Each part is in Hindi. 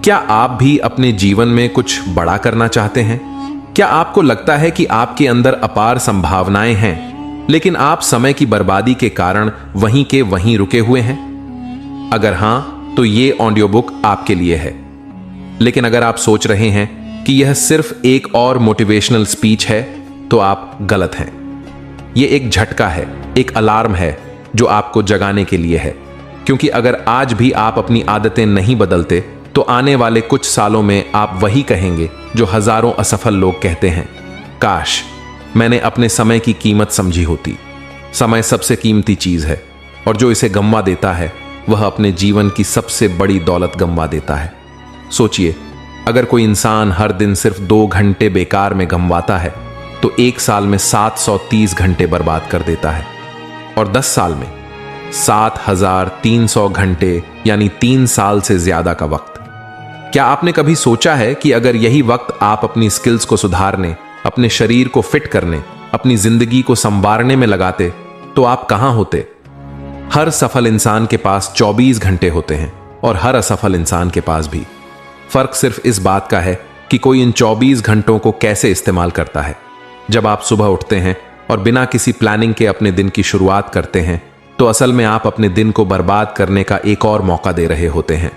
क्या आप भी अपने जीवन में कुछ बड़ा करना चाहते हैं? क्या आपको लगता है कि आपके अंदर अपार संभावनाएं हैं, लेकिन आप समय की बर्बादी के कारण वहीं के वहीं रुके हुए हैं? अगर हां, तो ये ऑडियो बुक आपके लिए है। लेकिन अगर आप सोच रहे हैं कि यह सिर्फ एक और मोटिवेशनल स्पीच है, तो आप गलत हैं। यह एक झटका है, एक अलार्म है जो आपको जगाने के लिए है। क्योंकि अगर आज भी आप अपनी आदतें नहीं बदलते, तो आने वाले कुछ सालों में आप वही कहेंगे जो हजारों असफल लोग कहते हैं, काश मैंने अपने समय की कीमत समझी होती। समय सबसे कीमती चीज है, और जो इसे गंवा देता है वह अपने जीवन की सबसे बड़ी दौलत गंवा देता है। सोचिए, अगर कोई इंसान हर दिन सिर्फ 2 घंटे बेकार में गंवाता है, तो 1 साल में 730 घंटे बर्बाद कर देता है, और 10 साल में 7300 घंटे, यानी 3 साल से ज्यादा का वक्त। क्या आपने कभी सोचा है कि अगर यही वक्त आप अपनी स्किल्स को सुधारने, अपने शरीर को फिट करने, अपनी जिंदगी को संवारने में लगाते, तो आप कहां होते? हर सफल इंसान के पास 24 घंटे होते हैं, और हर असफल इंसान के पास भी। फर्क सिर्फ इस बात का है कि कोई इन 24 घंटों को कैसे इस्तेमाल करता है। जब आप सुबह उठते हैं और बिना किसी प्लानिंग के अपने दिन की शुरुआत करते हैं, तो असल में आप अपने दिन को बर्बाद करने का एक और मौका दे रहे होते हैं।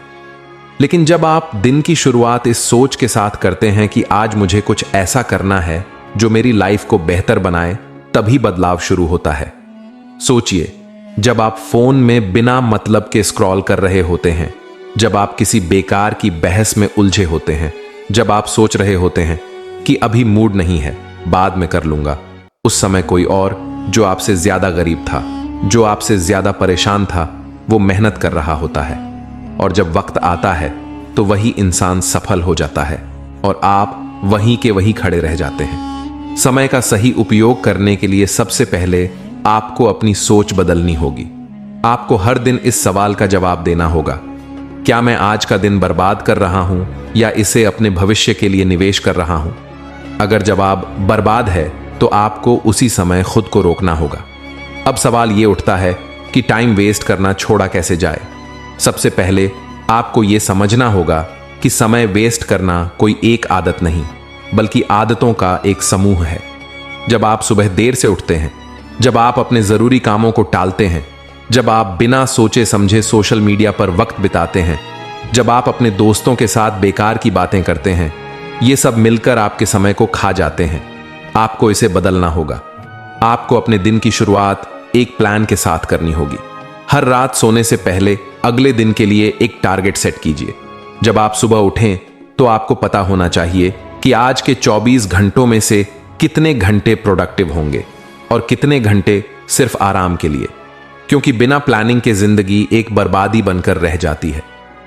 लेकिन जब आप दिन की शुरुआत इस सोच के साथ करते हैं कि आज मुझे कुछ ऐसा करना है जो मेरी लाइफ को बेहतर बनाए, तभी बदलाव शुरू होता है। सोचिए, जब आप फोन में बिना मतलब के स्क्रॉल कर रहे होते हैं, जब आप किसी बेकार की बहस में उलझे होते हैं, जब आप सोच रहे होते हैं कि अभी मूड नहीं है, बाद में कर लूंगा, उस समय कोई और जो आपसे ज्यादा गरीब था, जो आपसे ज्यादा परेशान था, वो मेहनत कर रहा होता है। और जब वक्त आता है तो वही इंसान सफल हो जाता है, और आप वहीं के वहीं खड़े रह जाते हैं। समय का सही उपयोग करने के लिए सबसे पहले आपको अपनी सोच बदलनी होगी। आपको हर दिन इस सवाल का जवाब देना होगा, क्या मैं आज का दिन बर्बाद कर रहा हूं या इसे अपने भविष्य के लिए निवेश कर रहा हूं? अगर जवाब बर्बाद है, तो आपको उसी समय खुद को रोकना होगा। अब सवाल यह उठता है कि टाइम वेस्ट करना छोड़ा कैसे जाए। सबसे पहले आपको यह समझना होगा कि समय वेस्ट करना कोई एक आदत नहीं, बल्कि आदतों का एक समूह है। जब आप सुबह देर से उठते हैं, जब आप अपने जरूरी कामों को टालते हैं, जब आप बिना सोचे समझे सोशल मीडिया पर वक्त बिताते हैं, जब आप अपने दोस्तों के साथ बेकार की बातें करते हैं, ये सब मिलकर आपके समय को खा जाते हैं। आपको इसे बदलना होगा। आपको अपने दिन की शुरुआत एक प्लान के साथ करनी होगी। हर रात सोने से पहले अगले दिन के लिए एक टारगेट सेट कीजिए। जब आप सुबह उठें, तो आपको पता होना चाहिए कि आज के 24 घंटों में से कितने घंटे प्रोडक्टिव होंगे और कितने घंटे सिर्फ आराम के लिए। क्योंकि बिना प्लानिंग के जिंदगी एक बर्बादी बनकर रह जाती है।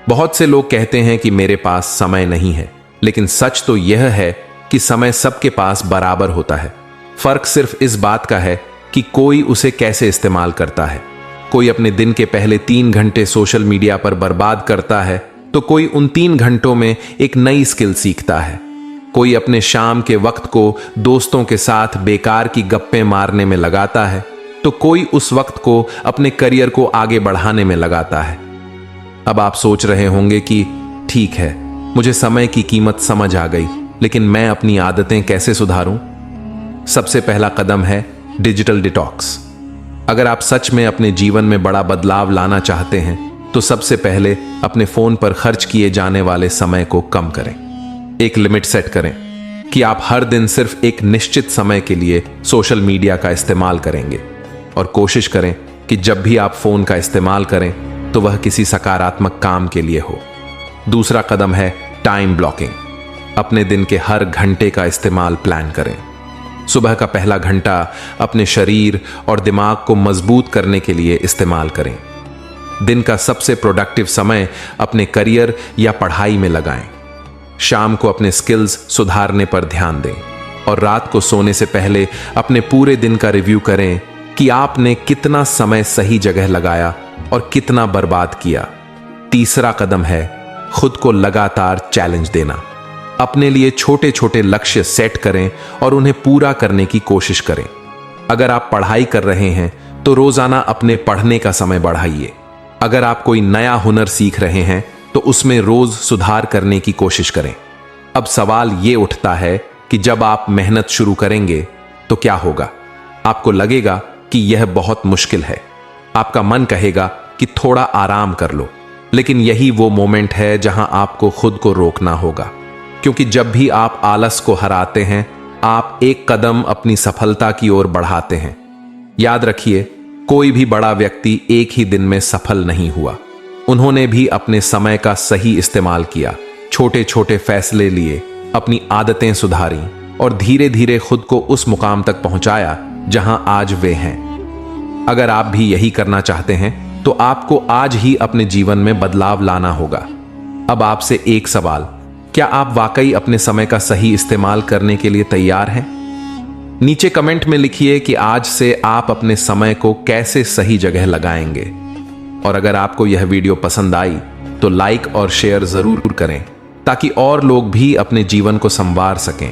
बहुत से लोग कहते हैं कि मेरे पास समय नहीं है, लेकिन सच तो यह है कि समय सबके पास बराबर होता है। फर्क सिर्फ इस बात का है कि कोई उसे कैसे इस्तेमाल करता है। कोई अपने दिन के पहले 3 घंटे सोशल मीडिया पर बर्बाद करता है, तो कोई उन 3 घंटों में एक नई स्किल सीखता है। कोई अपने शाम के वक्त को दोस्तों के साथ बेकार की गप्पे मारने में लगाता है, तो कोई उस वक्त को अपने करियर को आगे बढ़ाने में लगाता है। अब आप सोच रहे होंगे कि ठीक है, मुझे समय की कीमत समझ आ गई, लेकिन मैं अपनी आदतें कैसे सुधारूं? सबसे पहला कदम है डिजिटल डिटॉक्स। अगर आप सच में अपने जीवन में बड़ा बदलाव लाना चाहते हैं, तो सबसे पहले अपने फोन पर खर्च किए जाने वाले समय को कम करें। एक लिमिट सेट करें कि आप हर दिन सिर्फ एक निश्चित समय के लिए सोशल मीडिया का इस्तेमाल करेंगे, और कोशिश करें कि जब भी आप फोन का इस्तेमाल करें, तो वह किसी सकारात्मक काम के लिए हो। दूसरा कदम है टाइम ब्लॉकिंग। अपने दिन के हर घंटे का इस्तेमाल प्लान करें। सुबह का पहला घंटा अपने शरीर और दिमाग को मजबूत करने के लिए इस्तेमाल करें। दिन का सबसे प्रोडक्टिव समय अपने करियर या पढ़ाई में लगाएं। शाम को अपने स्किल्स सुधारने पर ध्यान दें, और रात को सोने से पहले अपने पूरे दिन का रिव्यू करें कि आपने कितना समय सही जगह लगाया और कितना बर्बाद किया। तीसरा कदम है खुद को लगातार चैलेंज देना। अपने लिए छोटे छोटे लक्ष्य सेट करें और उन्हें पूरा करने की कोशिश करें। अगर आप पढ़ाई कर रहे हैं, तो रोजाना अपने पढ़ने का समय बढ़ाइए। अगर आप कोई नया हुनर सीख रहे हैं, तो उसमें रोज सुधार करने की कोशिश करें। अब सवाल ये उठता है कि जब आप मेहनत शुरू करेंगे तो क्या होगा? आपको लगेगा कि यह बहुत मुश्किल है। आपका मन कहेगा कि थोड़ा आराम कर लो। लेकिन यही वो मोमेंट है जहां आपको खुद को रोकना होगा, क्योंकि जब भी आप आलस को हराते हैं, आप एक कदम अपनी सफलता की ओर बढ़ाते हैं। याद रखिए, कोई भी बड़ा व्यक्ति एक ही दिन में सफल नहीं हुआ। उन्होंने भी अपने समय का सही इस्तेमाल किया, छोटे छोटे फैसले लिए, अपनी आदतें सुधारी और धीरे धीरे खुद को उस मुकाम तक पहुंचाया जहां आज वे हैं। अगर आप भी यही करना चाहते हैं तो आपको आज ही अपने जीवन में बदलाव लाना होगा। अब आपसे एक सवाल, क्या आप वाकई अपने समय का सही इस्तेमाल करने के लिए तैयार हैं? नीचे कमेंट में लिखिए कि आज से आप अपने समय को कैसे सही जगह लगाएंगे। और अगर आपको यह वीडियो पसंद आई तो लाइक और शेयर जरूर करें, ताकि और लोग भी अपने जीवन को संवार सकें,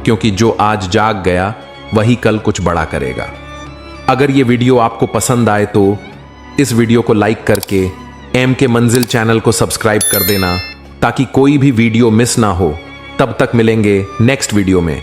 क्योंकि जो आज जाग गया वही कल कुछ बड़ा करेगा। अगर ये वीडियो आपको पसंद आए तो इस वीडियो को लाइक करके एम के मंजिल चैनल को सब्सक्राइब कर देना, ताकि कोई भी वीडियो मिस ना हो। तब तक मिलेंगे नेक्स्ट वीडियो में।